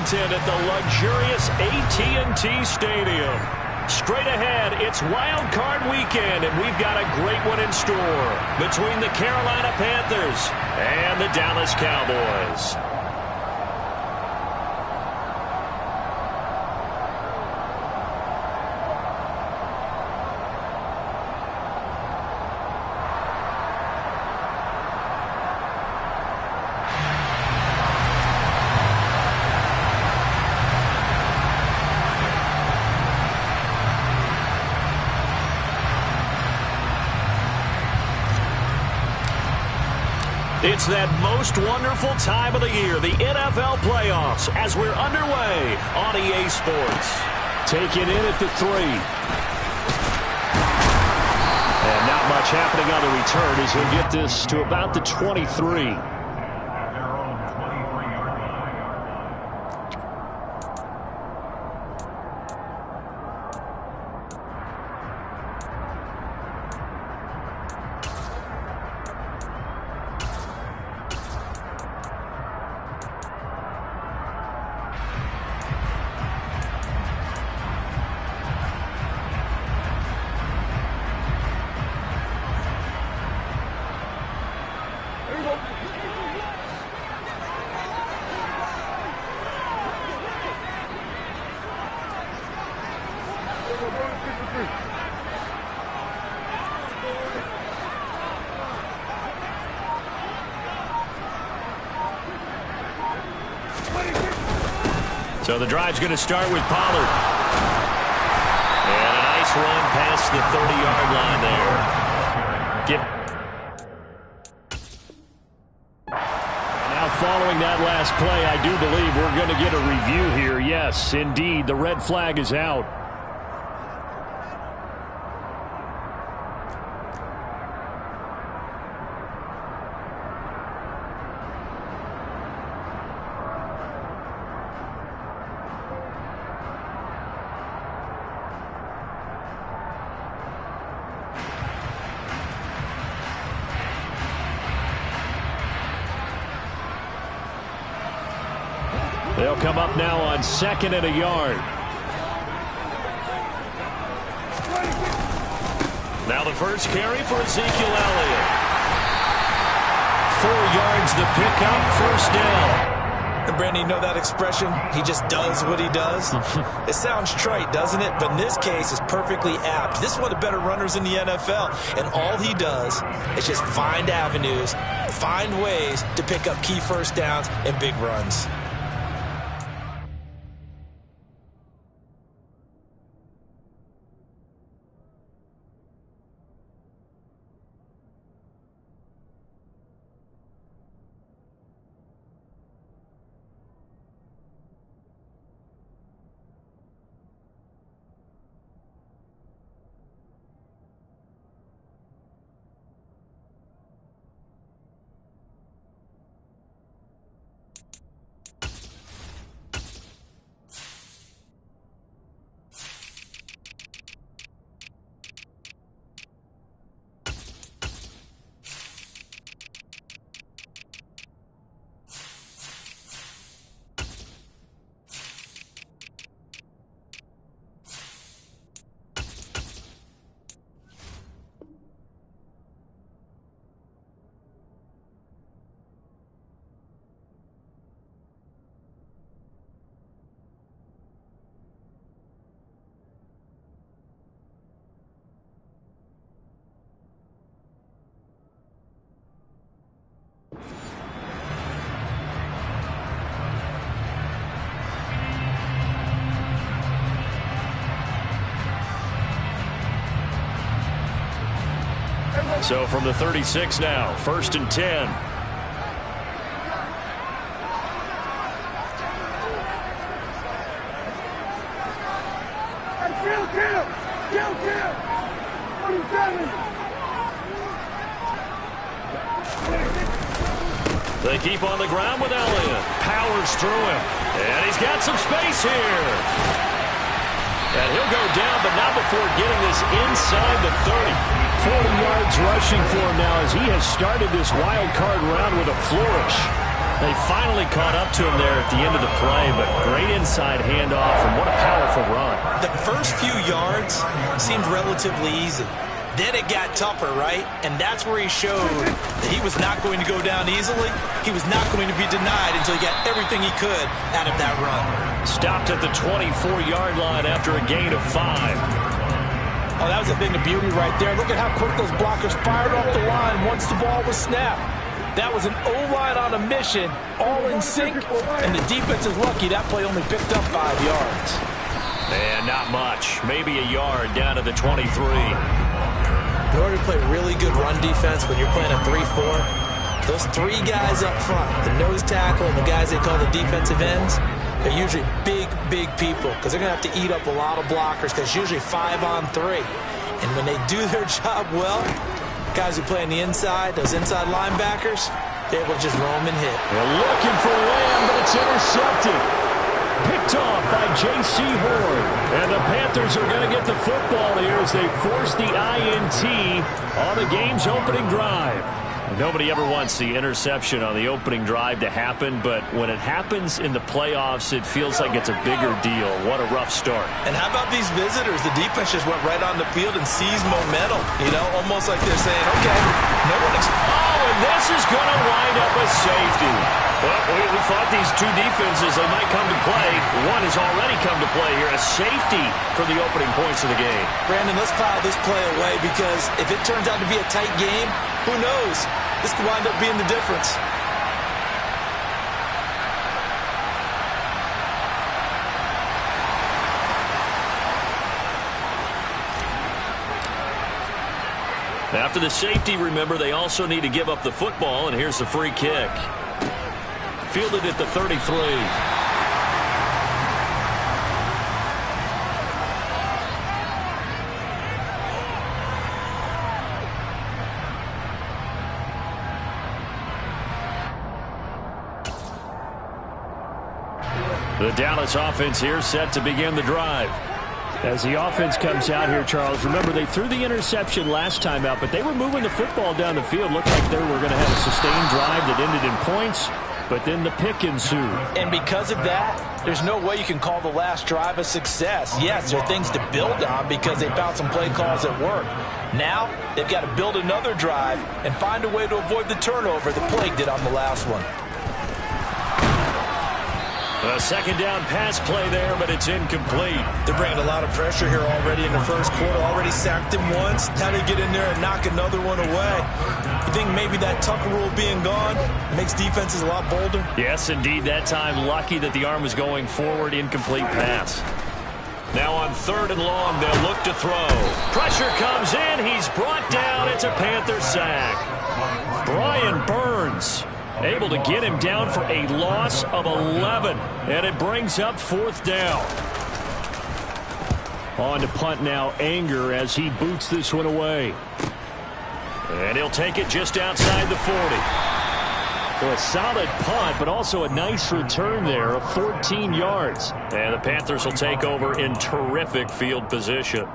Washington at the luxurious AT&T Stadium. Straight ahead, it's Wild Card Weekend, and we've got a great one in store between the Carolina Panthers and the Dallas Cowboys. It's that most wonderful time of the year, the NFL playoffs, as we're underway on EA Sports. Take it in at the 3. And not much happening on the return as he'll get this to about the 23. So the drive's going to start with Pollard. And a nice run past the 30-yard line there. Now following that last play, I do believe we're going to get a review here. Yes, indeed, the red flag is out. They'll come up now on 2nd and a yard. Now the first carry for Ezekiel Elliott. 4 yards the pickup, first down. And Brandon, you know that expression? He just does what he does. It sounds trite, doesn't it? But in this case, it's perfectly apt. This is one of the better runners in the NFL. And all he does is just find avenues, find ways to pick up key first downs and big runs. So from the 36 now, 1st and 10. They keep on the ground with Elliott. Powers through him. And he's got some space here. And he'll go down, but not before getting this inside the 30. 40 yards rushing for him now as he has started this wild card round with a flourish. They finally caught up to him there at the end of the play, but great inside handoff, and what a powerful run. The first few yards seemed relatively easy. Then it got tougher, right? And that's where he showed that he was not going to go down easily. He was not going to be denied until he got everything he could out of that run. Stopped at the 24-yard line after a gain of 5. Oh, that was a thing of beauty right there. Look at how quick those blockers fired off the line once the ball was snapped. That was an O-line on a mission, all in sync, and the defense is lucky that play only picked up 5 yards. And not much. Maybe a yard down to the 23. In order to play really good run defense when you're playing a 3-4, those 3 guys up front, the nose tackle and the guys they call the defensive ends, they're usually big, big people because they're going to have to eat up a lot of blockers because usually 5 on 3. And when they do their job well, guys who play on the inside, those inside linebackers, they're able to just roam and hit. They're looking for Lamb, but it's intercepted. Picked off by J.C. Horn. And the Panthers are going to get the football here as they force the INT on the game's opening drive. Nobody ever wants the interception on the opening drive to happen, but when it happens in the playoffs, it feels like it's a bigger deal. What a rough start. And how about these visitors? The defense just went right on the field and seized momentum. You know, almost like they're saying, okay, no one and this is going to wind up a safety. Well, we thought these two defenses, they might come to play. One has already come to play here. A safety for the opening points of the game. Brandon, let's file this play away because if it turns out to be a tight game, who knows? This could wind up being the difference. After the safety, remember, they also need to give up the football, and here's the free kick. Fielded at the 33. The Dallas offense here set to begin the drive. As the offense comes out here, Charles, remember they threw the interception last time out, but they were moving the football down the field. Looked like they were going to have a sustained drive that ended in points, but then the pick ensued. And because of that, there's no way you can call the last drive a success. Yes, there are things to build on because they found some play calls that work. Now, they've got to build another drive and find a way to avoid the turnover the plague did on the last one. A second down pass play there, but it's incomplete. They're bringing a lot of pressure here already in the first quarter. Already sacked him once. Now they get in there and knock another one away. You think maybe that Tucker rule being gone makes defenses a lot bolder? Yes, indeed. That time, lucky that the arm was going forward. Incomplete pass. Now on 3rd and long, they'll look to throw. Pressure comes in. He's brought down. It's a Panther sack. Brian Burns able to get him down for a loss of 11. And it brings up 4th down. On to punt now, Anger, as he boots this one away. And he'll take it just outside the 40. So a solid punt, but also a nice return there of 14 yards. And the Panthers will take over in terrific field position.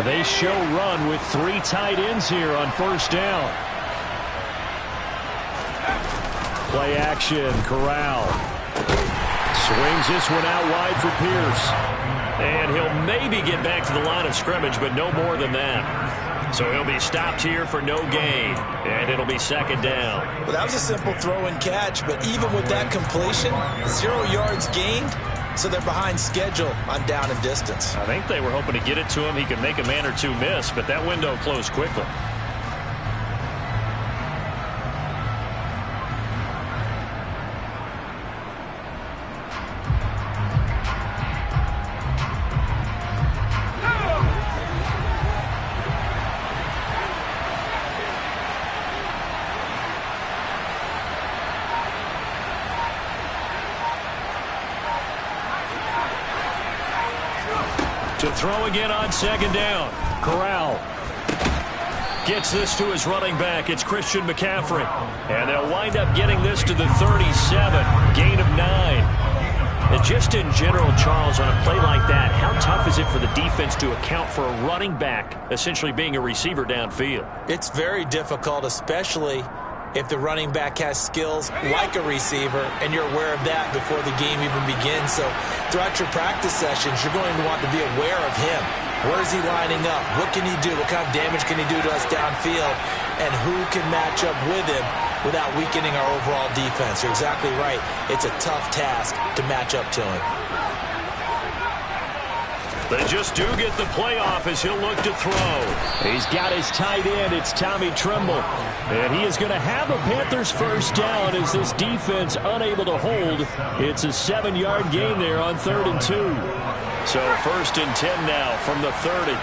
They show run with 3 tight ends here on 1st down. Play action, Corral. Swings this one out wide for Pierce. And he'll maybe get back to the line of scrimmage, but no more than that. So he'll be stopped here for no gain. And it'll be 2nd down. Well, that was a simple throw and catch, but even with that completion, 0 yards gained. So they're behind schedule on down and distance. I think they were hoping to get it to him. He could make a man or two miss, but that window closed quickly. To throw again on 2nd down. Corral gets this to his running back. It's Christian McCaffrey. And they'll wind up getting this to the 37. Gain of 9. And just in general, Charles, on a play like that, how tough is it for the defense to account for a running back essentially being a receiver downfield? It's very difficult, especially if the running back has skills like a receiver, and you're aware of that before the game even begins. So throughout your practice sessions, you're going to want to be aware of him. Where is he lining up? What can he do? What kind of damage can he do to us downfield? And who can match up with him without weakening our overall defense? You're exactly right. It's a tough task to match up to him. They just do get the playoff as he'll look to throw. He's got his tight end. It's Tommy Tremble. And he is going to have a Panthers first down as this defense unable to hold. It's a 7-yard gain there on 3rd and 2. So 1st and 10 now from the 30.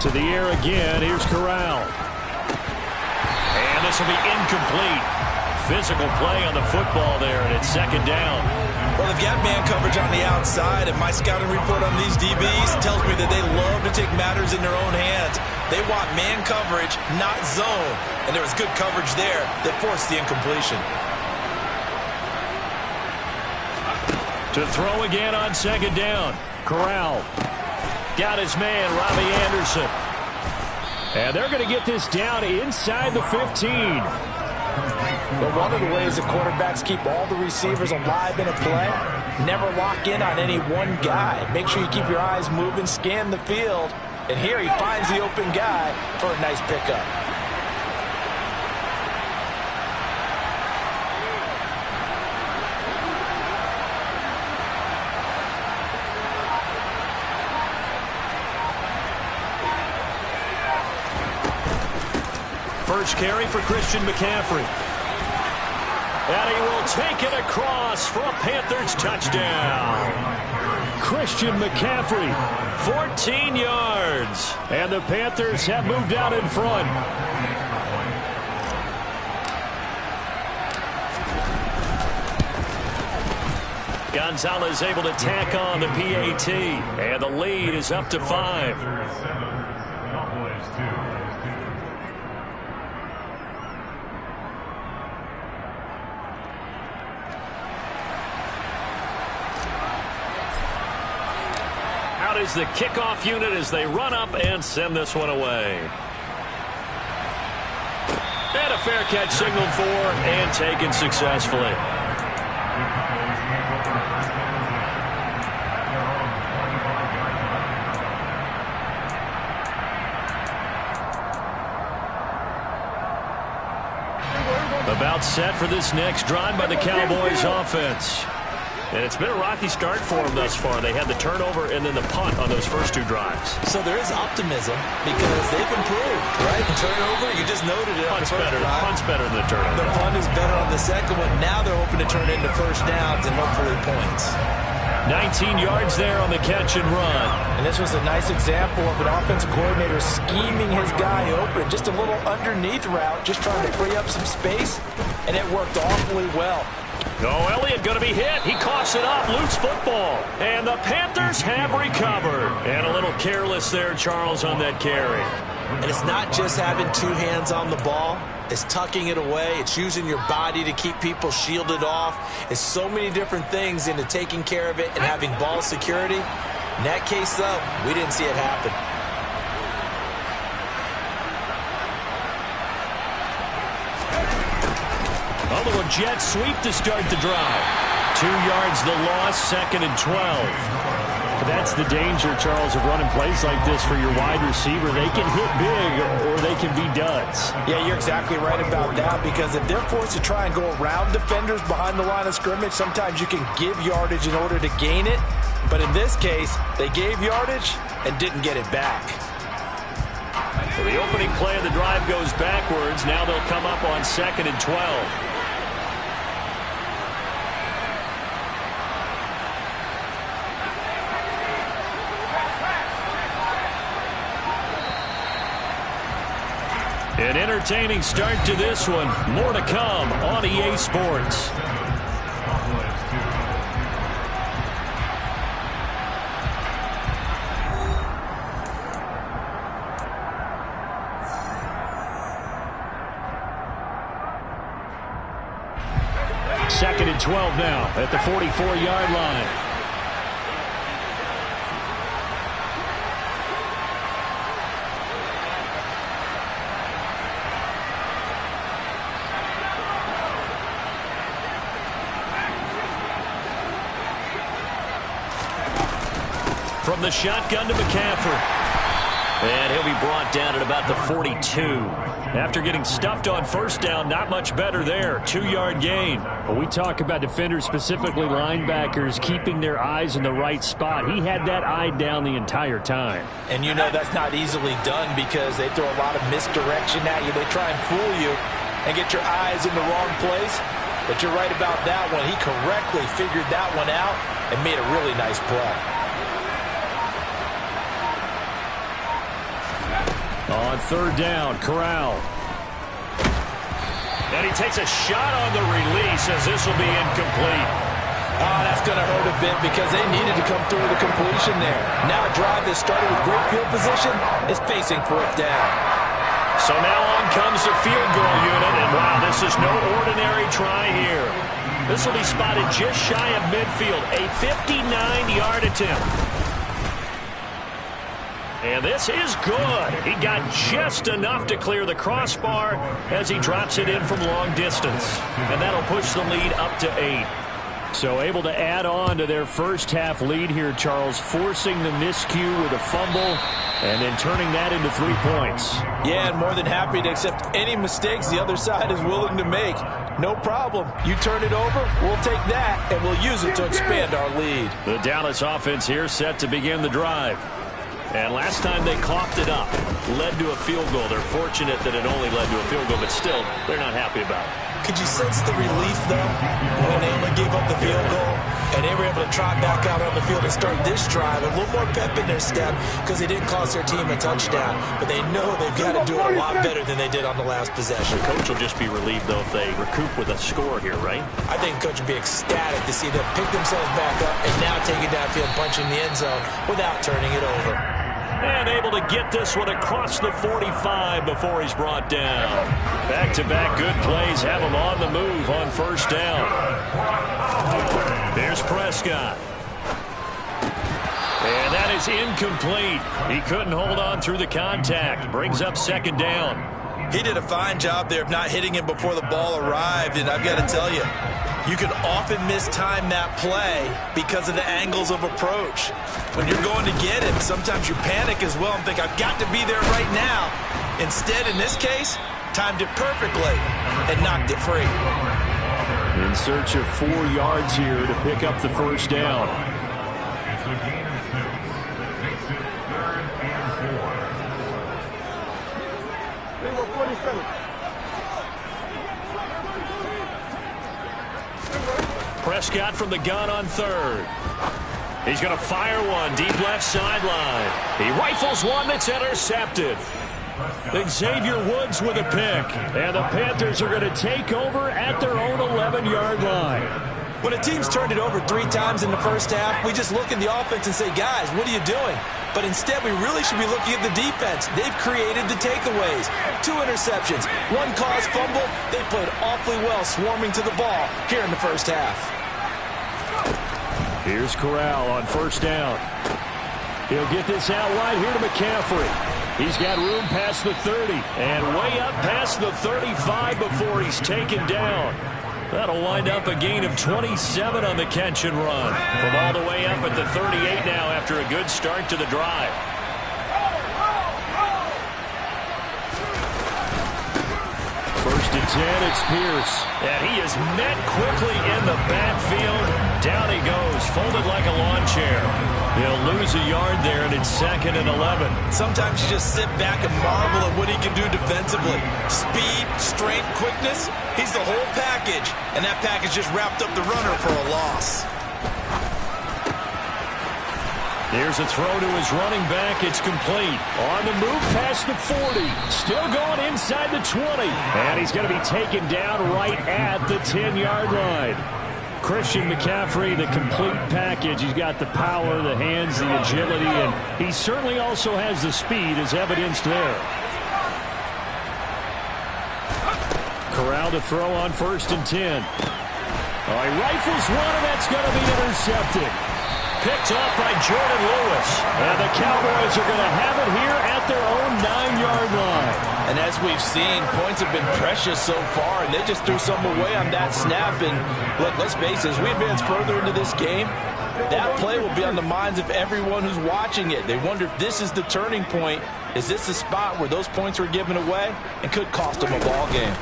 To the air again. Here's Corral. And this will be incomplete. Physical play on the football there, and it's 2nd down. Well, they've got man coverage on the outside, and my scouting report on these DBs tells me that they love to take matters in their own hands. They want man coverage, not zone. And there was good coverage there that forced the incompletion. To throw again on 2nd down. Corral. Got his man, Robbie Anderson. And they're going to get this down inside the 15. But one of the ways the quarterbacks keep all the receivers alive in a play, never lock in on any one guy. Make sure you keep your eyes moving, scan the field. And here he finds the open guy for a nice pickup. First carry for Christian McCaffrey. And he will take it across for a Panthers touchdown. Christian McCaffrey, 14 yards. And the Panthers have moved out in front. Gonzalez able to tack on the PAT. And the lead is up to 5. Is the kickoff unit as they run up and send this one away. And a fair catch signaled for and taken successfully. About set for this next drive by the Cowboys offense. And it's been a rocky start for them thus far. They had the turnover and then the punt on those first 2 drives. So there is optimism because they've improved, right? The turnover, you just noted it. Punt's better. Punt's better than the turnover. The punt is better on the second one. Now they're hoping to turn it into first downs and hopefully points. 19 yards there on the catch and run. And this was a nice example of an offensive coordinator scheming his guy open. Just a little underneath route, just trying to free up some space, and it worked awfully well. Oh, Elliott going to be hit. He coughs it up. Loose football. And the Panthers have recovered. And a little careless there, Charles, on that carry. And it's not just having 2 hands on the ball. It's tucking it away. It's using your body to keep people shielded off. It's so many different things into taking care of it and having ball security. In that case, though, we didn't see it happen. A little jet sweep to start the drive. 2 yards the loss, 2nd and 12. That's the danger, Charles, of running plays like this for your wide receiver. They can hit big or they can be duds. Yeah, you're exactly right about that, because if they're forced to try and go around defenders behind the line of scrimmage, sometimes you can give yardage in order to gain it. But in this case, they gave yardage and didn't get it back. So the opening play of the drive goes backwards. Now they'll come up on 2nd and 12. An entertaining start to this one. More to come on EA Sports. Second and 12 now at the 44-yard line. From the shotgun to McCaffrey. And he'll be brought down at about the 42. After getting stuffed on first down, not much better there. 2-yard gain. Well, we talk about defenders, specifically linebackers, keeping their eyes in the right spot. He had that eye down the entire time. And you know that's not easily done because they throw a lot of misdirection at you. They try and fool you and get your eyes in the wrong place. But you're right about that one. He correctly figured that one out and made a really nice play. On third down, Corral. And he takes a shot on the release as this will be incomplete. Oh, that's going to hurt a bit because they needed to come through with a completion there. Now a drive that started with great field position is facing fourth down. So now on comes the field goal unit, and wow, this is no ordinary try here. This will be spotted just shy of midfield, a 59-yard attempt. And this is good. He got just enough to clear the crossbar as he drops it in from long distance. And that'll push the lead up to 8. So able to add on to their first half lead here, Charles, forcing the miscue with a fumble and then turning that into 3 points. Yeah, and more than happy to accept any mistakes the other side is willing to make. No problem. You turn it over, we'll take that, and we'll use it to expand our lead. The Dallas offense here set to begin the drive. And last time they coughed it up, led to a field goal. They're fortunate that it only led to a field goal, but still, they're not happy about it. Could you sense the relief, though, when they only gave up the field goal and they were able to trot back out on the field and start this drive? A little more pep in their step because they didn't cost their team a touchdown, but they know they've got to do it a lot better than they did on the last possession. The coach will just be relieved, though, if they recoup with a score here, right? I think the coach would be ecstatic to see them pick themselves back up and now take it downfield, punching the end zone without turning it over. And able to get this one across the 45 before he's brought down. Back-to-back good plays have him on the move on first down. There's Prescott. And that is incomplete. He couldn't hold on through the contact. Brings up second down. He did a fine job there of not hitting him before the ball arrived, and I've got to tell you, you can often mistime that play because of the angles of approach. When you're going to get him, sometimes you panic as well and think, I've got to be there right now. Instead, in this case, timed it perfectly and knocked it free. In search of 4 yards here to pick up the first down. Prescott from the gun on third. He's going to fire one deep left sideline. He rifles one that's intercepted. Xavier Woods with a pick. And the Panthers are going to take over at their own 11-yard line. When a team's turned it over 3 times in the first half, we just look at the offense and say, guys, what are you doing? But instead, we really should be looking at the defense. They've created the takeaways. 2 interceptions, 1 caused fumble. They played awfully well swarming to the ball here in the first half. Here's Corral on first down. He'll get this out wide here to McCaffrey. He's got room past the 30 and way up past the 35 before he's taken down. That'll wind up a gain of 27 on the catch and run. From all the way up at the 38 now after a good start to the drive. First and 10, it's Pierce. And he is met quickly in the backfield. Down he goes, folded like a lawn chair. He'll lose a yard there, and it's second and 11. Sometimes you just sit back and marvel at what he can do defensively. Speed, strength, quickness, he's the whole package. And that package just wrapped up the runner for a loss. Here's a throw to his running back. It's complete. On the move past the 40. Still going inside the 20. And he's going to be taken down right at the 10-yard line. Christian McCaffrey, the complete package. He's got the power, the hands, the agility, and he certainly also has the speed as evidenced there. Corral to throw on 1st and 10. Oh, he rifles one, and that's going to be intercepted. Picked off by Jordan Lewis. And the Cowboys are going to have it here at their own 9-yard line. And as we've seen, points have been precious so far, and they just threw some away on that snap. And look, let's face it, as we advance further into this game, that play will be on the minds of everyone who's watching it. They wonder if this is the turning point. Is this the spot where those points were given away and could cost them a ball game?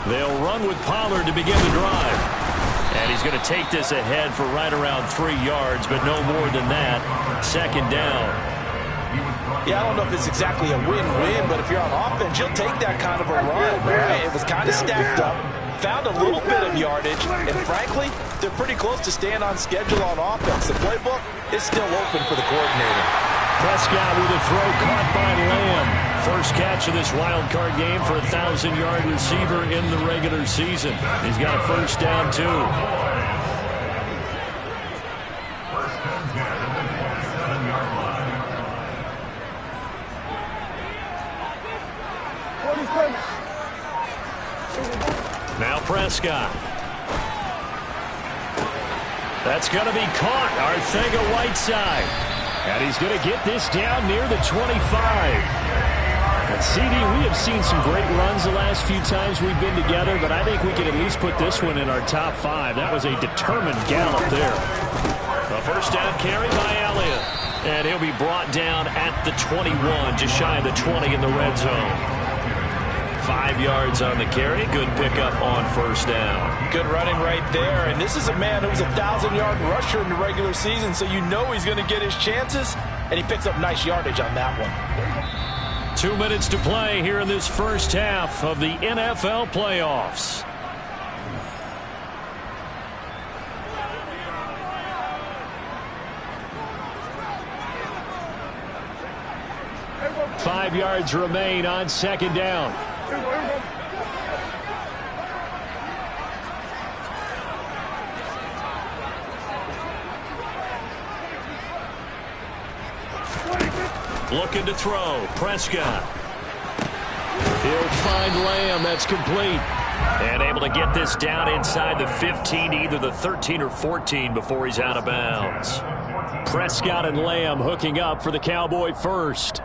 They'll run with Pollard to begin the drive. And he's going to take this ahead for right around 3 yards, but no more than that. 2nd down. Yeah, I don't know if it's exactly a win-win, but if you're on offense, you'll take that kind of a run, right? It was kind of stacked up, found a little bit of yardage, and frankly, they're pretty close to staying on schedule on offense. The playbook is still open for the coordinator. Prescott with a throw caught by Lamb. First catch of this wild card game for a 1,000-yard receiver in the regular season. He's got a 1st down, too. Now Prescott. That's going to be caught. Arcega-Whiteside. And he's going to get this down near the 25. And CD, we have seen some great runs the last few times we've been together, but I think we can at least put this one in our top 5. That was a determined gallop there. A 1st down carry by Elliott. And he'll be brought down at the 21, just shy of the 20 in the red zone. 5 yards on the carry. Good pickup on 1st down. Good running right there. And this is a man who was a 1,000-yard rusher in the regular season, so you know he's going to get his chances, and he picks up nice yardage on that one. 2 minutes to play here in this first half of the NFL playoffs. Five yards remain on 2nd down. Looking to throw. Prescott. He'll find Lamb. That's complete. And able to get this down inside the 15, either the 13 or 14 before he's out of bounds. Prescott and Lamb hooking up for the Cowboy first.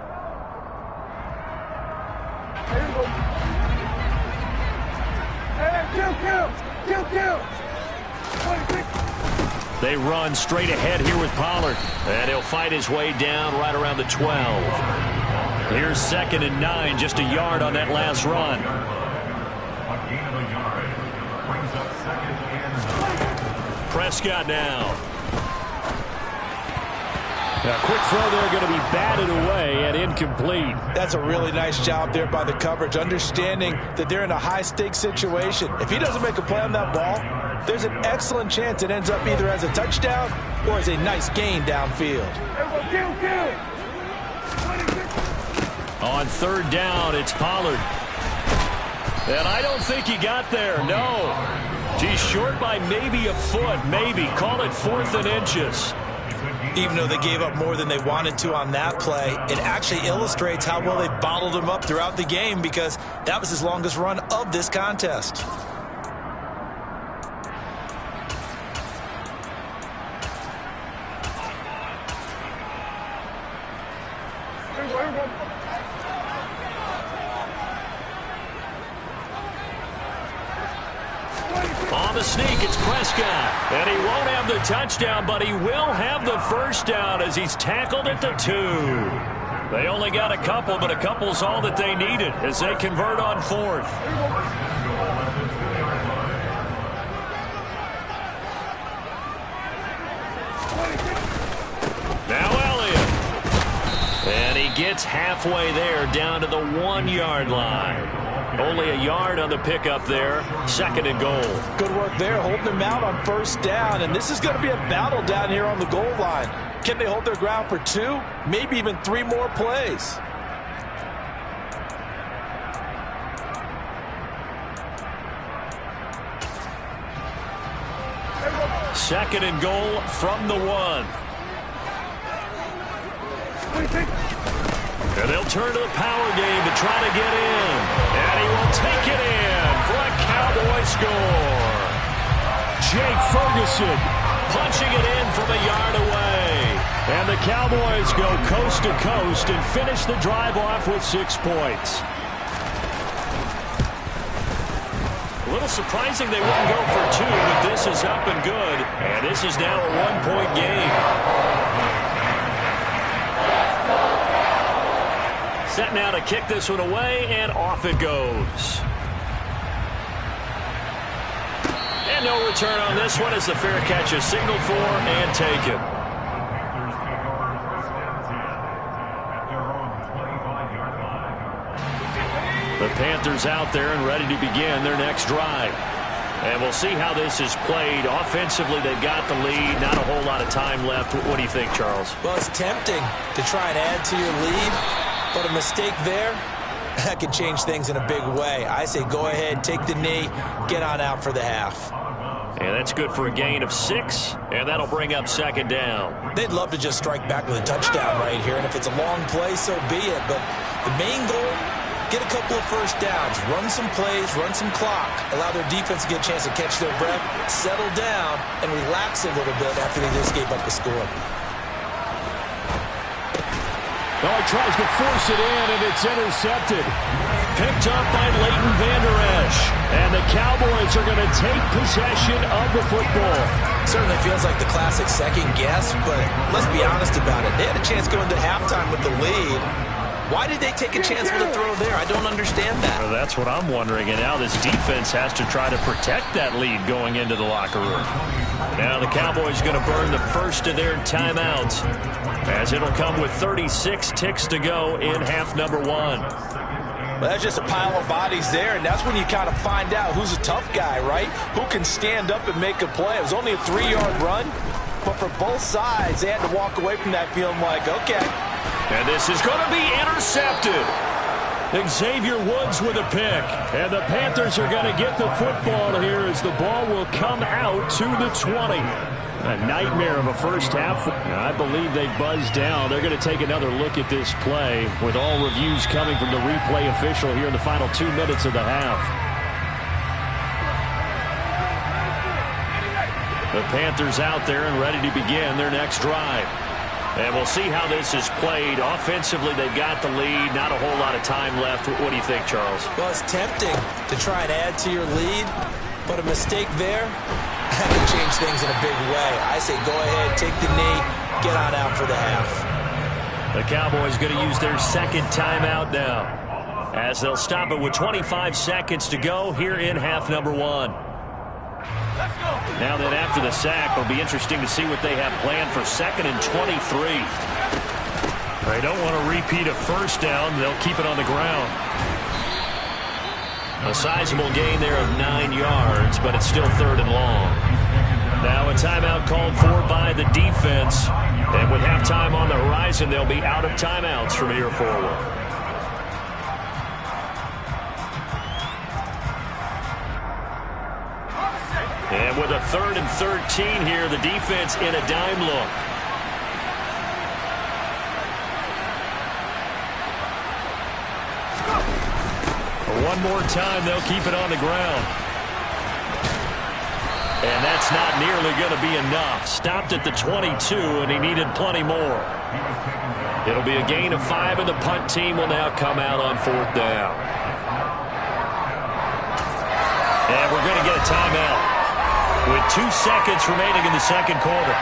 They run straight ahead here with Pollard. And he'll fight his way down right around the 12. Here's 2nd and 9, just a yard on that last run. Prescott now. A quick throw there, going to be batted away and incomplete. That's a really nice job there by the coverage, understanding that they're in a high-stakes situation. If he doesn't make a play on that ball, there's an excellent chance it ends up either as a touchdown or as a nice gain downfield. On 3rd down, it's Pollard. And I don't think he got there, no. He's short by maybe a foot, maybe. Call it 4th and inches. Even though they gave up more than they wanted to on that play, it actually illustrates how well they bottled him up throughout the game, because that was his longest run of this contest. On the sneak, it's Prescott. And he won't have the touchdown, but he will have the 1st down as he's tackled at the 2. They only got a couple, but a couple's all that they needed as they convert on 4th. Now Elliott. And he gets halfway there, down to the 1-yard line. Only a yard on the pickup there. 2nd and goal. Good work there, holding them out on 1st down. And this is going to be a battle down here on the goal line. Can they hold their ground for 2, maybe even 3 more plays? Second and goal from the 1. And they'll turn to the power game to try to get in. And he will take it in for a Cowboy score. Jake Ferguson punching it in from a yard away. And the Cowboys go coast to coast and finish the drive off with 6 points. A little surprising they wouldn't go for 2, but this is up and good. And this is now a 1-point game. Set now to kick this one away, and off it goes. And no return on this one as the fair catch is signaled for and taken. The Panthers out there and ready to begin their next drive. And we'll see how this is played. Offensively, they've got the lead. Not a whole lot of time left. What do you think, Charles? Well, it's tempting to try and add to your lead, but a mistake there, that can change things in a big way. I say go ahead, take the knee, get on out for the half. And that's good for a gain of 6, and that'll bring up 2nd down. They'd love to just strike back with a touchdown right here, and if it's a long play, so be it. But the main goal, get a couple of 1st downs, run some plays, run some clock, allow their defense to get a chance to catch their breath, settle down, and relax a little bit after they just gave up the score. Oh, he tries to force it in, and it's intercepted. Picked up by Leighton Vander Esch. And the Cowboys are going to take possession of the football. Certainly feels like the classic second guess, but let's be honest about it. They had a chance going into halftime with the lead. Why did they take a chance with a throw there? I don't understand that. Well, that's what I'm wondering. And now this defense has to try to protect that lead going into the locker room. Now the Cowboys going to burn the first of their timeouts, as it'll come with 36 ticks to go in half number 1. Well, that's just a pile of bodies there, and that's when you kind of find out who's a tough guy, right? Who can stand up and make a play. It was only a 3-yard run, but for both sides, they had to walk away from that feeling like, okay. And this is going to be intercepted. Xavier Woods with a pick. And the Panthers are going to get the football here as the ball will come out to the 20. A nightmare of a first half. I believe they buzzed down. They're going to take another look at this play with all reviews coming from the replay official here in the final 2 minutes of the half. The Panthers out there and ready to begin their next drive. And we'll see how this is played. Offensively, they've got the lead. Not a whole lot of time left. What do you think, Charles? Well, it's tempting to try and add to your lead, but a mistake there, that can change things in a big way. I say go ahead, take the knee, get on out for the half. The Cowboys going to use their 2nd timeout now, as they'll stop it with 25 seconds to go here in half number 1. Now then, after the sack, it'll be interesting to see what they have planned for 2nd and 23. They don't want to repeat a first down. They'll keep it on the ground. A sizable gain there of 9 yards, but it's still 3rd and long. Now a timeout called for by the defense. And with halftime on the horizon, they'll be out of timeouts from here forward. And with a 3rd and 13 here, the defense in a dime look. One more time, they'll keep it on the ground. And that's not nearly going to be enough. Stopped at the 22, and he needed plenty more. It'll be a gain of 5, and the punt team will now come out on 4th down. And we're going to get a timeout with 2 seconds remaining in the 2nd quarter.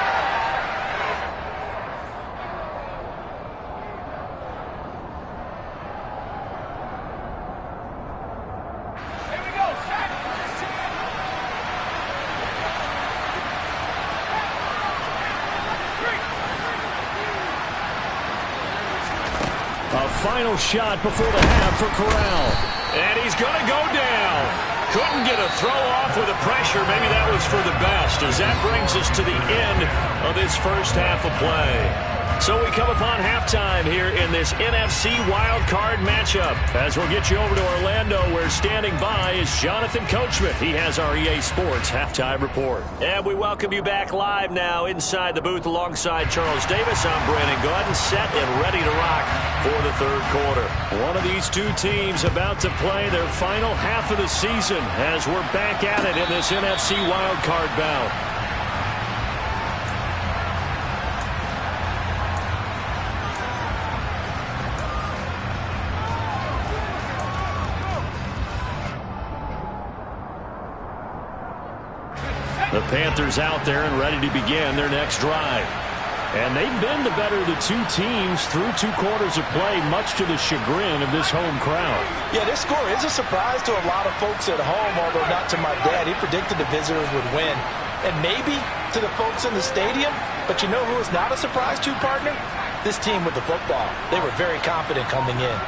A final shot before the half for Corral. And he's going to go down. Couldn't get a throw off with the pressure. Maybe that was for the best, as that brings us to the end of this first half of play. So we come upon halftime here in this NFC wildcard matchup, as we'll get you over to Orlando, where standing by is Jonathan Coachman. He has our EA Sports halftime report. And we welcome you back live now inside the booth alongside Charles Davis. I'm Brandon Gaudin, set and ready to rock for the third quarter. One of these two teams about to play their final half of the season as we're back at it in this NFC wildcard bout. The Panthers out there and ready to begin their next drive. And they've been the better of the two teams through 2 quarters of play, much to the chagrin of this home crowd. Yeah, this score is a surprise to a lot of folks at home, although not to my dad. He predicted the visitors would win. And maybe to the folks in the stadium. But you know who is not a surprise to, partner? This team with the football. They were very confident coming in.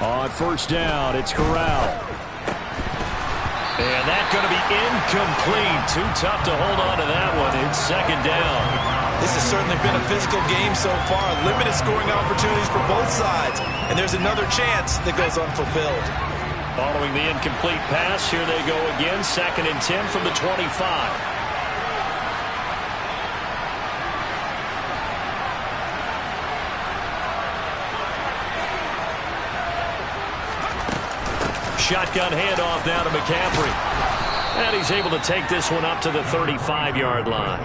On first down, it's Corral. And that's going to be incomplete. Too tough to hold on to that one. It's second down. This has certainly been a physical game so far. Limited scoring opportunities for both sides. And there's another chance that goes unfulfilled. Following the incomplete pass, here they go again. 2nd and 10 from the 25. Shotgun handoff now to McCaffrey. And he's able to take this one up to the 35-yard line.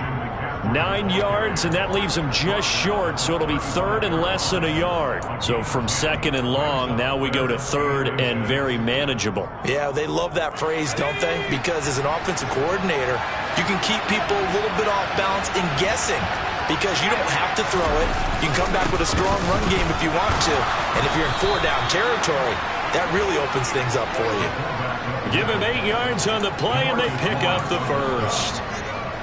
9 yards, and that leaves him just short, so it'll be 3rd and less than a yard. So from 2nd and long, now we go to 3rd and very manageable. Yeah, they love that phrase, don't they? Because as an offensive coordinator, you can keep people a little bit off balance and guessing. Because you don't have to throw it. You can come back with a strong run game if you want to. And if you're in 4-down territory, that really opens things up for you. Give him 8 yards on the play, and they pick up the first.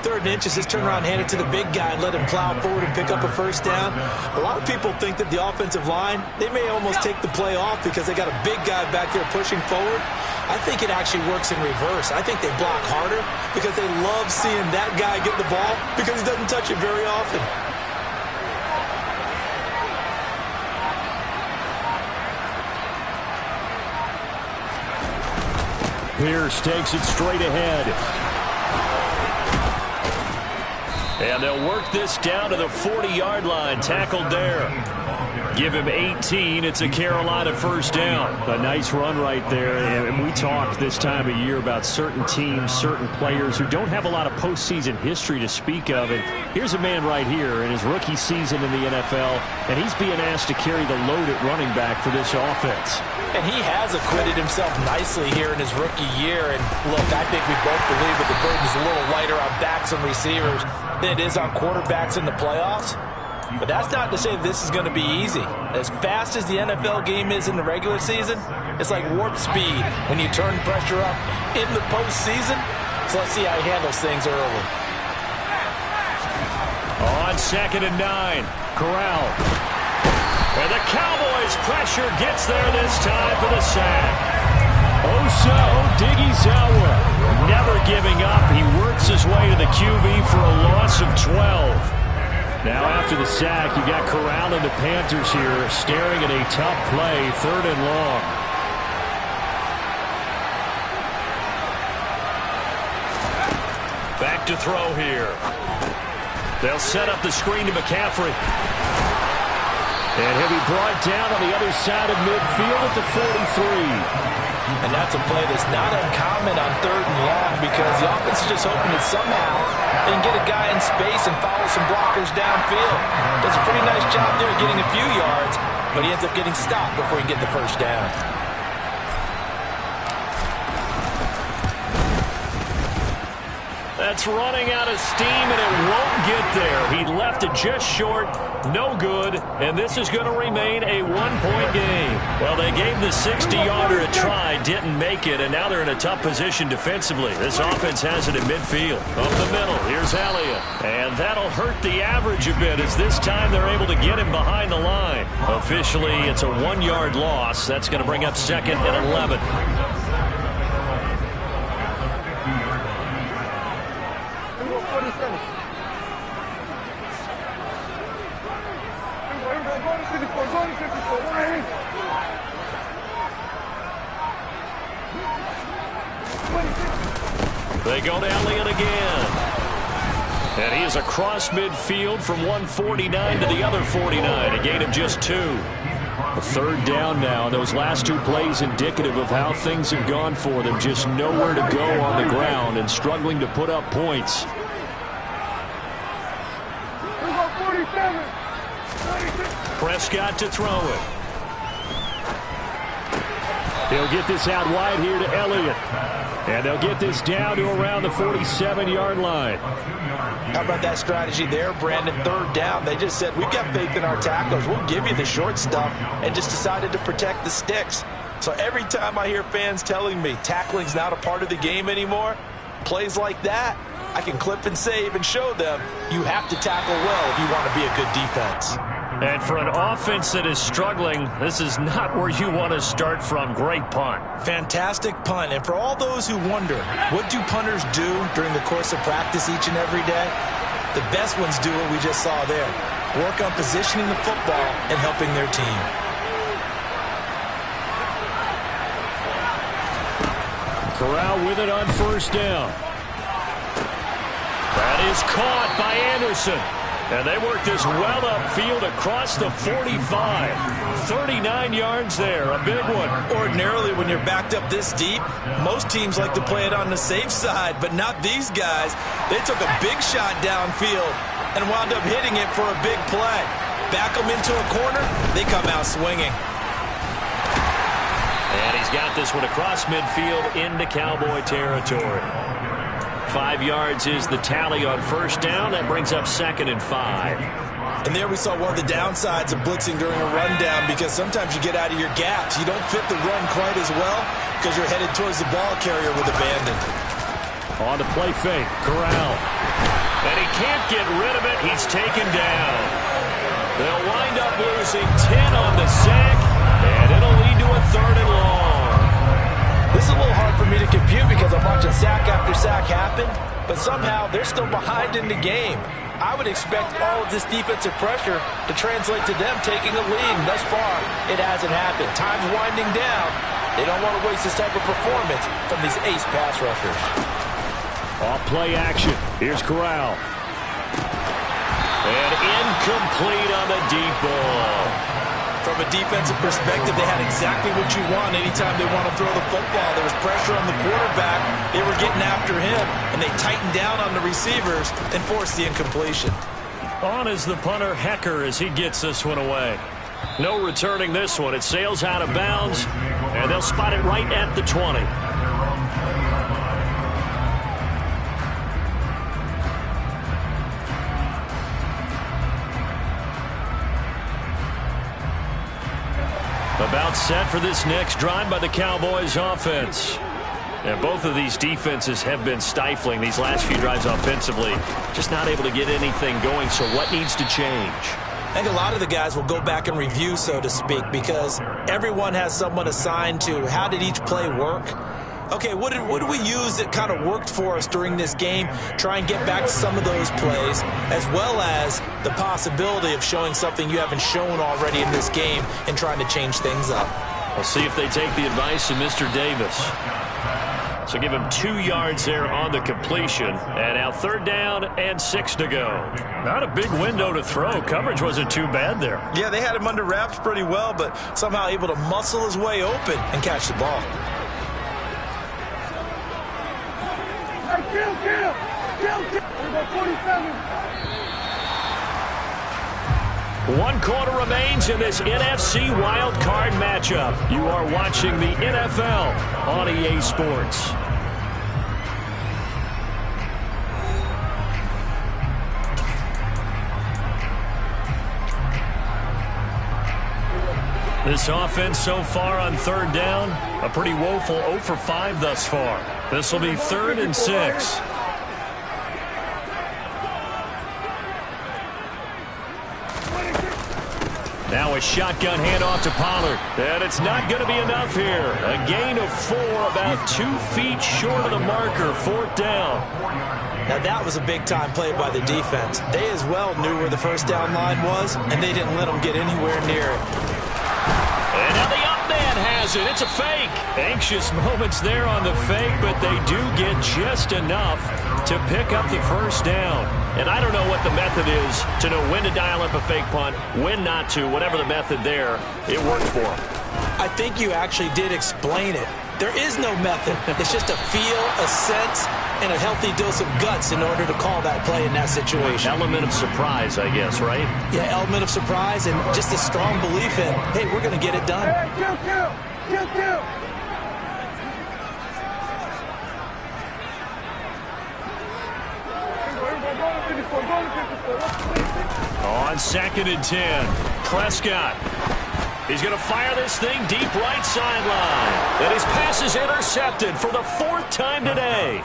3rd and inches, just turn around, hand it to the big guy, and let him plow forward and pick up a first down. A lot of people think that the offensive line, they may almost take the play off because they got a big guy back there pushing forward. I think it actually works in reverse. I think they block harder because they love seeing that guy get the ball because he doesn't touch it very often. Pierce takes it straight ahead. And they'll work this down to the 40-yard line. Tackled there. Give him 18. It's a Carolina first down. A nice run right there. And we talk this time of year about certain teams, certain players who don't have a lot of postseason history to speak of. And here's a man right here in his rookie season in the NFL, and he's being asked to carry the load at running back for this offense. And he has acquitted himself nicely here in his rookie year. And look, I think we both believe that the burden is a little lighter on backs and receivers than it is on quarterbacks in the playoffs. But that's not to say this is going to be easy. As fast as the NFL game is in the regular season, it's like warp speed when you turn pressure up in the postseason. So let's see how he handles things early. On 2nd and 9, Corral. And the Cowboys' pressure gets there this time for the sack. Osa Odighizuwa Never giving up. He works his way to the QB for a loss of 12. Now after the sack, you got Corral and the Panthers here staring at a tough play, 3rd and long. Back to throw here. They'll set up the screen to McCaffrey. And he'll be brought down on the other side of midfield at the 43. And that's a play that's not uncommon on 3rd and long because the offense is just hoping that somehow they can get a guy in space and follow some blockers downfield. Does a pretty nice job there getting a few yards, but he ends up getting stopped before he can get the first down. That's running out of steam, and it won't get there. He left it just short, no good, and this is going to remain a one-point game. Well, they gave the 60-yarder a try, didn't make it, and now they're in a tough position defensively. This offense has it in midfield. Up the middle, here's Elliott, and that'll hurt the average a bit as this time they're able to get him behind the line. Officially, it's a 1-yard loss. That's going to bring up 2nd and 11. They go to Elliott again. And he is across midfield from 149 to the other 49, a gain of just 2. A 3rd down now. Those last 2 plays indicative of how things have gone for them. Just nowhere to go on the ground and struggling to put up points. Prescott to throw it. He'll get this out wide here to Elliott. And they'll get this down to around the 47-yard line. How about that strategy there, Brandon? 3rd down. They just said, we've got faith in our tacklers. We'll give you the short stuff, and just decided to protect the sticks. So every time I hear fans telling me tackling's not a part of the game anymore, plays like that, I can clip and save and show them you have to tackle well if you want to be a good defense. And for an offense that is struggling, this is not where you want to start from. Great punt. Fantastic punt. And for all those who wonder, what do punters do during the course of practice each and every day? The best ones do what we just saw there. Work on positioning the football and helping their team. Corral with it on 1st down. That is caught by Anderson. And they work this well upfield across the 45. 39 yards there, a big one. Ordinarily, when you're backed up this deep, most teams like to play it on the safe side, but not these guys. They took a big shot downfield and wound up hitting it for a big play. Back them into a corner, they come out swinging. And he's got this one across midfield into Cowboy territory. 5 yards is the tally on 1st down. That brings up 2nd and 5. And there we saw one of the downsides of blitzing during a rundown, because sometimes you get out of your gaps. You don't fit the run quite as well because you're headed towards the ball carrier with abandon. On the play fake, Corral. And he can't get rid of it. He's taken down. They'll wind up losing 10 on the sack, and it'll lead to a 3rd and long. This is a little hard for me to compute because I'm watching sack after sack happen, but somehow they're still behind in the game. I would expect all of this defensive pressure to translate to them taking a lead, and thus far, it hasn't happened. Time's winding down. They don't want to waste this type of performance from these ace pass rushers. Off play action. Here's Corral. And incomplete on the deep ball. From a defensive perspective, they had exactly what you want anytime they want to throw the football. There was pressure on the quarterback. They were getting after him, and they tightened down on the receivers and forced the incompletion. On is the punter, Hecker, as he gets this one away. No returning this one. It sails out of bounds, and they'll spot it right at the 20. About set for this next drive by the Cowboys offense. And both of these defenses have been stifling these last few drives offensively. Just not able to get anything going, so what needs to change? I think a lot of the guys will go back and review, so to speak, because everyone has someone assigned to how did each play work. Okay, what did we use that kind of worked for us during this game? Try and get back to some of those plays, as well as the possibility of showing something you haven't shown already in this game and trying to change things up. We'll see if they take the advice of Mr. Davis. So give him 2 yards there on the completion. And now 3rd down and 6 to go. Not a big window to throw. Coverage wasn't too bad there. Yeah, they had him under wraps pretty well, but somehow able to muscle his way open and catch the ball. One quarter remains in this NFC Wild Card matchup. You are watching the NFL on EA Sports. This offense so far on third down, a pretty woeful 0 for 5 thus far. This will be 3rd and 6. Now a shotgun handoff to Pollard. And it's not going to be enough here. A gain of 4, about 2 feet short of the marker, 4th down. Now that was a big-time play by the defense. They as well knew where the first down line was, and they didn't let them get anywhere near it. And now the up man has it. It's a fake. Anxious moments there on the fake, but they do get just enough to pick up the first down. And I don't know what the method is to know when to dial up a fake punt, when not to, whatever the method there, it worked for them. I think you actually did explain it. There is no method. It's just a feel, a sense, and a healthy dose of guts in order to call that play in that situation. Element of surprise, I guess, right? Yeah, element of surprise and just a strong belief in, hey, we're going to get it done. Hey, On 2nd and 10, Prescott. He's going to fire this thing deep right sideline. And his pass is intercepted for the 4th time today.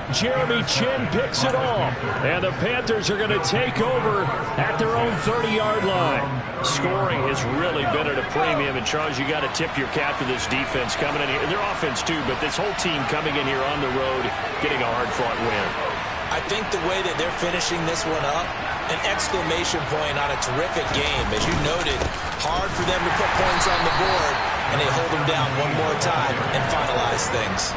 Jeremy Chinn picks it off. And the Panthers are going to take over at their own 30-yard line. Scoring has really been at a premium. And, Charles, you got to tip your cap to this defense coming in here. Their offense, too, but this whole team coming in here on the road, getting a hard-fought win. I think the way that they're finishing this one up, an exclamation point on a terrific game. As you noted, hard for them to put points on the board, and they hold them down one more time and finalize things.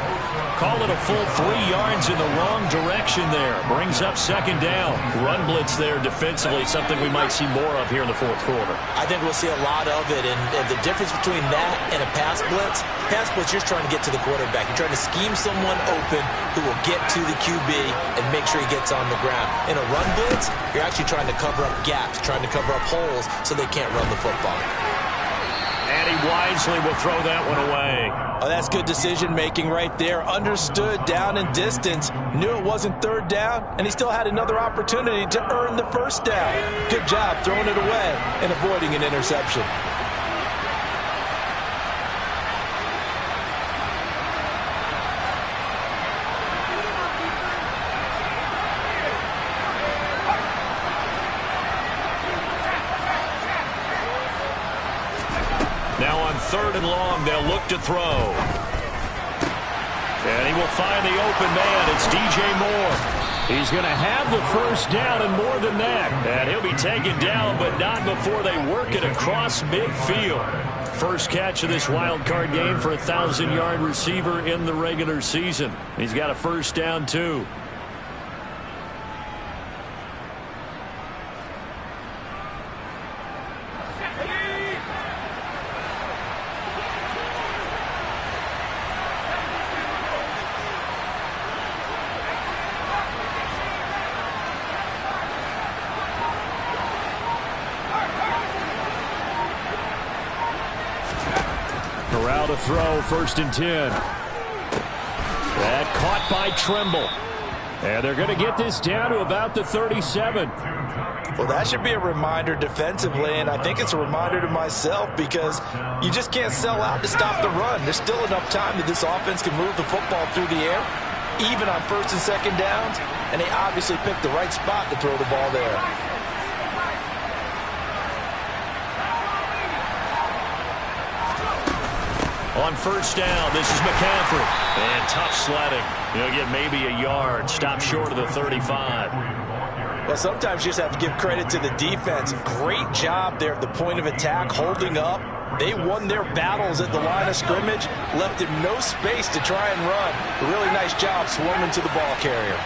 Call it a full 3 yards in the wrong direction there. Brings up 2nd down. Run blitz there defensively, something we might see more of here in the 4th quarter. I think we'll see a lot of it, and the difference between that and a pass blitz, you're trying to get to the quarterback. You're trying to scheme someone open who will get to the QB and make sure he gets on the ground. In a run blitz, you're actually trying to cover up gaps, trying to cover up holes so they can't run the football. And he wisely will throw that one away. Oh, that's good decision-making right there. Understood down and distance. Knew it wasn't 3rd down, and he still had another opportunity to earn the 1st down. Good job throwing it away and avoiding an interception. Now on 3rd and long, they'll look to throw. And he will find the open man. It's DJ Moore. He's going to have the first down and more than that. And he'll be taken down, but not before they work it across midfield. First catch of this wild card game for a 1,000-yard receiver in the regular season. He's got a first down, too. Corral to throw, 1st and 10. That caught by Tremble. And they're going to get this down to about the 37. Well, that should be a reminder defensively, and I think it's a reminder to myself because you just can't sell out to stop the run. There's still enough time that this offense can move the football through the air, even on 1st and 2nd downs, and they obviously picked the right spot to throw the ball there. On 1st down, this is McCaffrey. And tough sledding. He'll get maybe a yard. Stop short of the 35. Well, sometimes you just have to give credit to the defense. Great job there at the point of attack, holding up. They won their battles at the line of scrimmage, left him no space to try and run. A really nice job swarming to the ball carrier.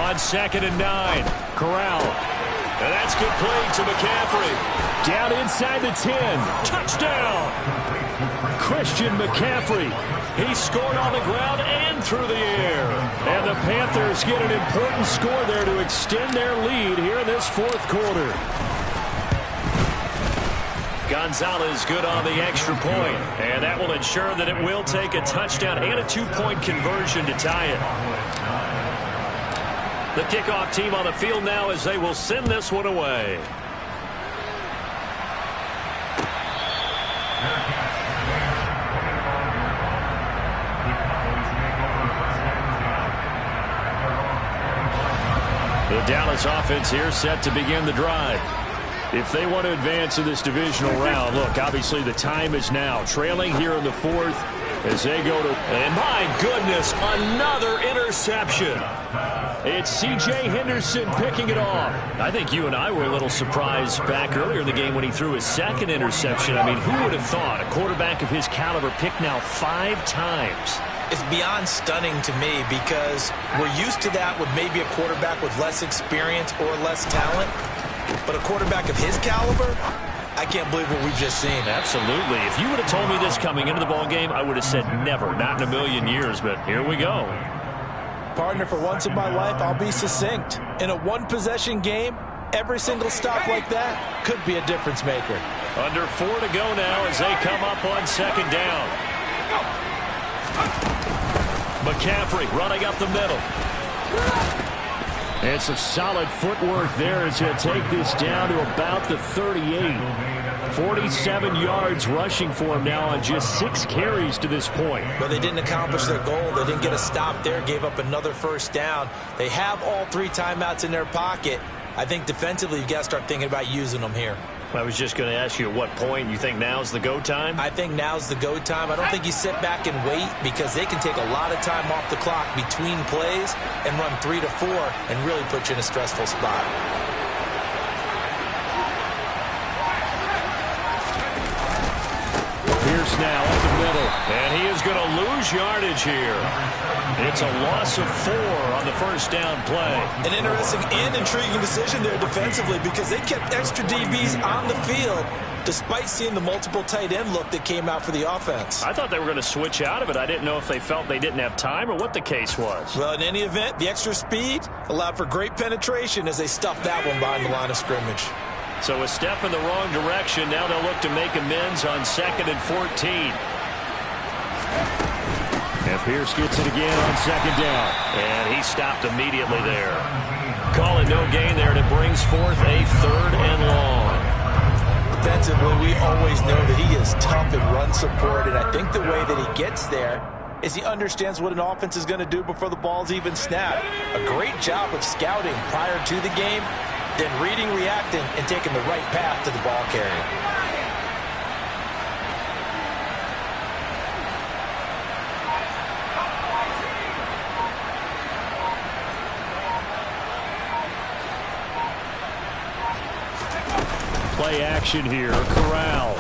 On 2nd and 9, Corral. And that's complete to McCaffrey. Down inside the 10. Touchdown! Christian McCaffrey. He scored on the ground and through the air. And the Panthers get an important score there to extend their lead here in this 4th quarter. Gonzalez good on the extra point, and that will ensure that it will take a touchdown and a 2-point conversion to tie it. The kickoff team on the field now as they will send this one away. The Dallas offense here set to begin the drive. If they want to advance in this divisional round, look, obviously the time is now. Trailing here in the fourth as they go to... And my goodness, another interception. It's C.J. Henderson picking it off. I think you and I were a little surprised back earlier in the game when he threw his second interception. I mean, who would have thought a quarterback of his caliber picked now 5 times? It's beyond stunning to me because we're used to that with maybe a quarterback with less experience or less talent. But a quarterback of his caliber, I can't believe what we've just seen. Absolutely. If you would have told me this coming into the ball game, I would have said never, not in a million years. But here we go. Partner, for once in my life, I'll be succinct. In a one-possession game, every single stop like that could be a difference maker. Under 4 to go now as they come up on second down. McCaffrey running up the middle. And some solid footwork there as he'll take this down to about the 38. 47 yards rushing for him now on just 6 carries to this point. But they didn't accomplish their goal. They didn't get a stop there, gave up another first down. They have all 3 timeouts in their pocket. I think defensively you've got to start thinking about using them here. I was just going to ask you at what point you think now's the go time? I think now's the go time. I don't think you sit back and wait because they can take a lot of time off the clock between plays and run 3 to 4 and really put you in a stressful spot. Pierce now up the middle, and he is going to lose yardage here. It's a loss of 4 on the first down play. An interesting and intriguing decision there defensively because they kept extra DBs on the field despite seeing the multiple tight end look that came out for the offense. I thought they were going to switch out of it. I didn't know if they felt they didn't have time or what the case was. Well, in any event, the extra speed allowed for great penetration as they stuffed that one behind the line of scrimmage. So a step in the wrong direction. Now they'll look to make amends on 2nd and 14. And Pierce gets it again on 2nd down. And he stopped immediately there. Call it no gain there, and it brings forth a 3rd and long. Defensively, we always know that he is tough in run support, and I think the way that he gets there is he understands what an offense is going to do before the ball's even snapped. A great job of scouting prior to the game, then reading, reacting, and taking the right path to the ball carrier. Play action here, Corral.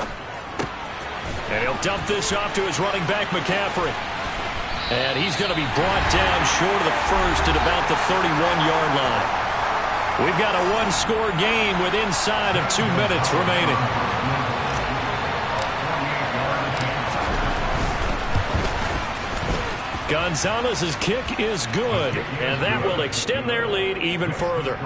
And he'll dump this off to his running back, McCaffrey. And he's going to be brought down short of the first at about the 31-yard line. We've got a 1-score game with inside of 2 minutes remaining. Gonzalez's kick is good, and that will extend their lead even further.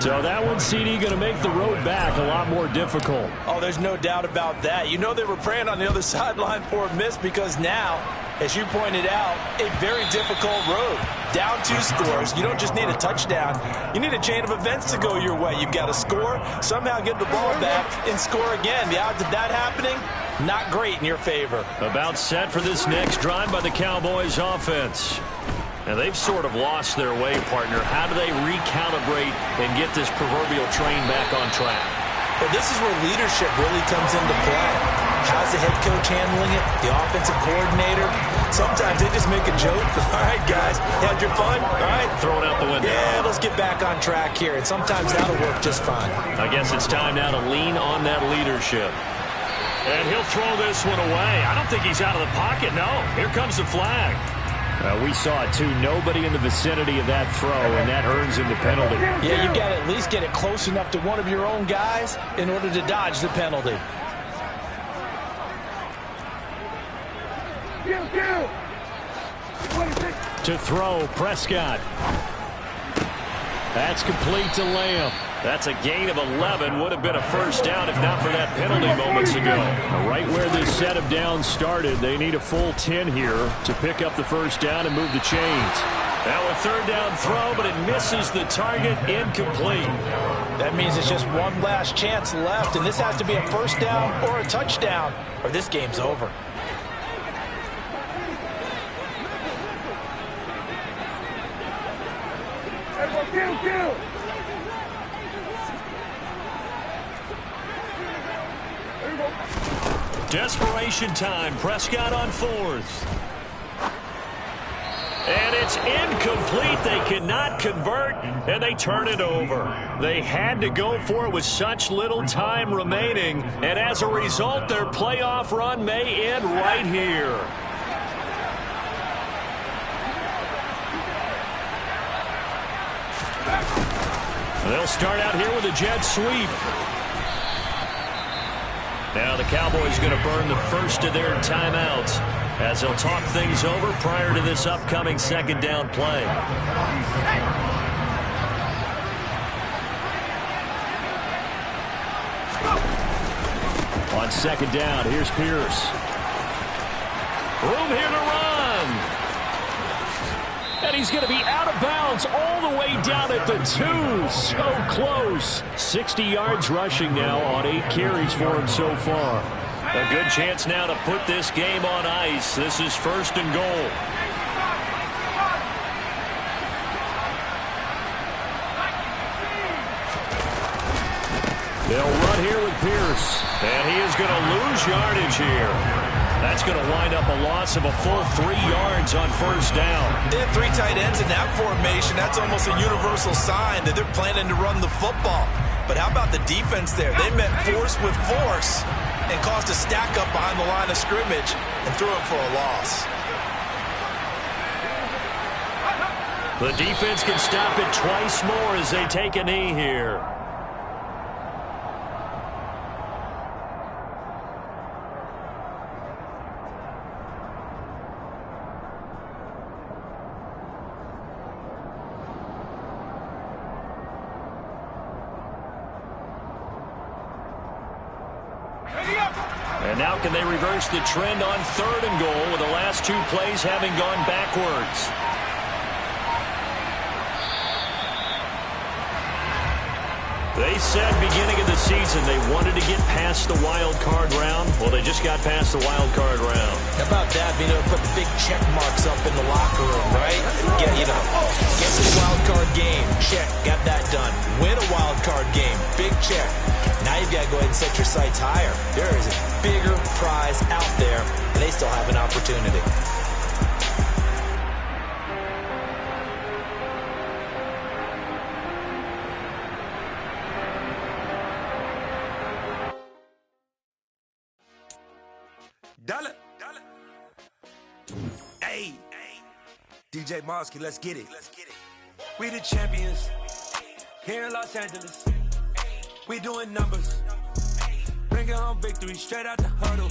So that one, CD, going to make the road back a lot more difficult. Oh, there's no doubt about that. You know they were praying on the other sideline for a miss because now, as you pointed out, a very difficult road. Down 2 scores. You don't just need a touchdown. You need a chain of events to go your way. You've got to score, somehow get the ball back, and score again. The odds of that happening, not great in your favor. About set for this next drive by the Cowboys offense. Now they've sort of lost their way, partner. How do they recalibrate and get this proverbial train back on track? Well, this is where leadership really comes into play. How's the head coach handling it? The offensive coordinator? Sometimes they just make a joke. All right, guys, had your fun? All right. Throw it out the window. Yeah, let's get back on track here. And sometimes that'll work just fine. I guess it's time now to lean on that leadership. And he'll throw this one away. I don't think he's out of the pocket, no. Here comes the flag. We saw it, too. Nobody in the vicinity of that throw, and that earns him the penalty. Yeah, you've got to at least get it close enough to one of your own guys in order to dodge the penalty. To throw, Prescott. That's complete to Lamb. That's a gain of 11. Would have been a first down if not for that penalty moments ago. Right where this set of downs started, they need a full 10 here to pick up the first down and move the chains. Now a third down throw, but it misses the target, incomplete. That means it's just one last chance left, and this has to be a first down or a touchdown, or this game's over. Desperation time. Prescott on fourth. And it's incomplete. They cannot convert, and they turn it over. They had to go for it with such little time remaining, and as a result, their playoff run may end right here. They'll start out here with a jet sweep. Now the Cowboys going to burn the first of their timeouts as they'll talk things over prior to this upcoming second down play. On second down, here's Pierce. Room here to run. And he's going to be out of bounds all the way down at the 2. So close. 60 yards rushing now on 8 carries for him so far. A good chance now to put this game on ice. This is first and goal. They'll run here with Pierce. And he is going to lose yardage here. That's going to wind up a loss of a full 3 yards on first down. They have 3 tight ends in that formation. That's almost a universal sign that they're planning to run the football. But how about the defense there? They met force with force and caused a stack up behind the line of scrimmage and threw it for a loss. The defense can stop it twice more as they take a knee here. And now can they reverse the trend on third and goal with the last 2 plays having gone backwards? They said beginning of the season they wanted to get past the wild card round. Well, they just got past the wild card round. How about that, being able to put the big check marks up in the locker room, right? Get to the wild card game, check, got that done. Win a wild card game, big check. Now you've got to go ahead and set your sights higher. There is a bigger prize out there, and they still have an opportunity. Hey, DJ Mosky, let's get it. We the champions here in Los Angeles. We doing numbers, bringing home victory straight out the huddle.